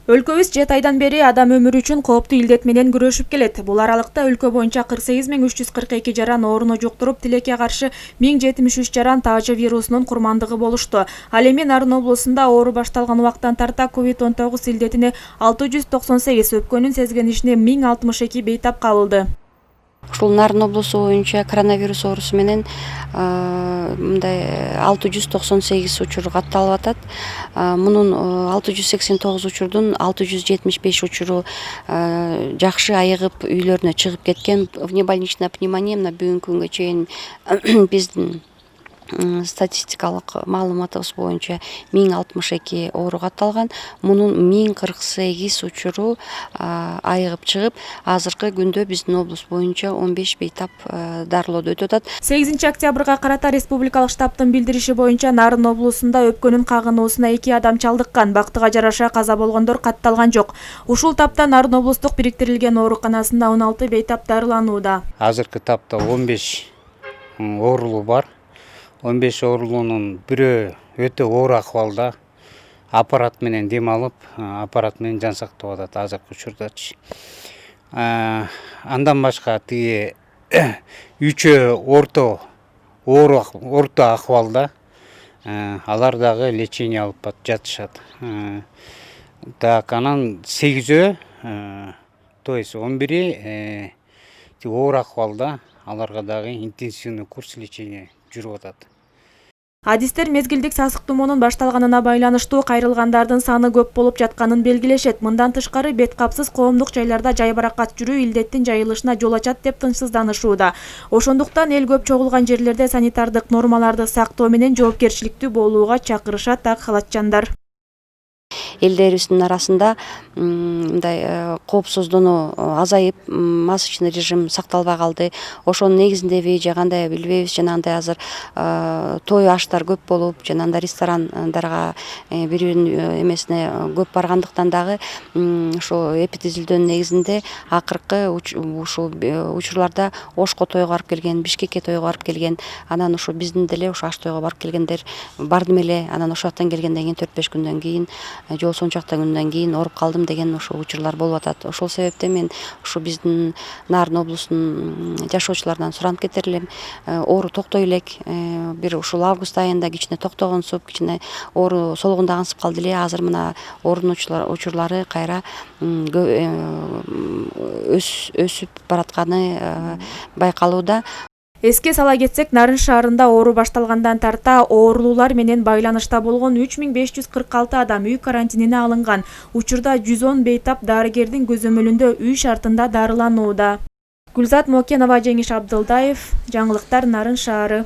Өлкөбүз 7 айдан бери адам өмүрү үчүн кооптуу илдет менен күрөшүп келет. Бул аралыкта өлкө боюнча 48.342 жаран ооруну жуктуруп, тилекке каршы 1073 жаран таажы вирусунун курмандыгы болушту. Ал эми Нарын облусунда оору башталган убактан тарта COVID-19 илдетине 698, өпкөнүн сезгенишине 1062 бейтап кабылды. Ушул Нарын облусу боюнча коронавирус оорусу менен мындай 698 учур катталып атат. Мунун 689 учурдун 675 учуру жакшы айыгып үйлөрүнө чыгып кеткен. Внебольничная пневмония мына бүгүнкү күнгө чейин биздин статистикалык маалыматыбыз боюнча 1062 оору катталган. Мунун 1048 учуру айыгып чыгып, азыркы күндө биздин облус боюнча 15 бейтап дарылоодо өтүп атат. 8 октябрга карата республикалык штабтын билдириши боюнча Нарын облусунда өпкөнүн кагынуусуна 2 адам чалдыккан. Бактыга жараша каза болгондор катталган жок. Ушул тапта Нарын облустук бириктирилген ооруканасында 16 бейтап дарыланууда. Азыркы тапта 15 оорулуу бар. 15 оорулуунун бирөө өтө оор акыбалда, аппарат менен дем алып, аппарат менен жан сактап атат азыркы учурдачы. Андан башка тиги үчөө орто акыбалда, алар дагы лечение алып жатышат. Так, анан 8-өө, то есть 11 оор акыбалда, аларга дагы интенсивный курс лечения жүрүп атат. Адистер мезгилдик сасык тумоонун башталганына байланыштуу кайрылгандардын саны көп болуп жатканын белгилешет. Мындан тышкары бет капсыз коомдук жайларда жайбаракат жүрүү илдеттин жайылышына жол ачат деп тынчсызданышууда. Ошондуктан эл көп чогулган жерлерде санитардык нормаларды сактоо менен жоопкерчиликтүү болууга чакырышат ак халатчандар. Элдерибиздин арасында мындай коопсуздунуу азайып, масочный режим сакталбай калды. Ошонун негизиндеби же кандай билбейбиз. Жанагындай азыр той аштар көп болуп, жанагындай ресторандарга биринин эмесине көп баргандыктан дагы ошо эпидизилдөөнүн негизинде акыркы ушул учурларда Ошко тойго барып келген, Бишкекке тойго барып келген, анан ошо биздин деле ошо аш тойго барып келгендер бардым эле. Анан ошол жактан келгенден кийин 4-5 күндөн кийин жол сончакта күндөн кийин ооруп калдым деген ошо учурлар болуп атат. Ошол себептен мен ушу биздин Нарын облусунун жашоочуларынан суранып кетер элем, оору токтой элек. Бир ушул август айында кичине токтогонсуп, кичине оору солгундагансып калды эле. Азыр мына оорунун учурлары кайра өсүп баратканы байкалууда. Эске сала кетсек, Нарын шаарында оору башталгандан тарта оорулуулар менен байланышта болгон 3546 адам үй карантинине алынган. Учурда 110 бейтап дарыгердин көзөмөлүндө үй шартында дарыланууда. Гүлзат Мокенова, Жеңиш Абдылдаев, жаңылыктар, Нарын шаары.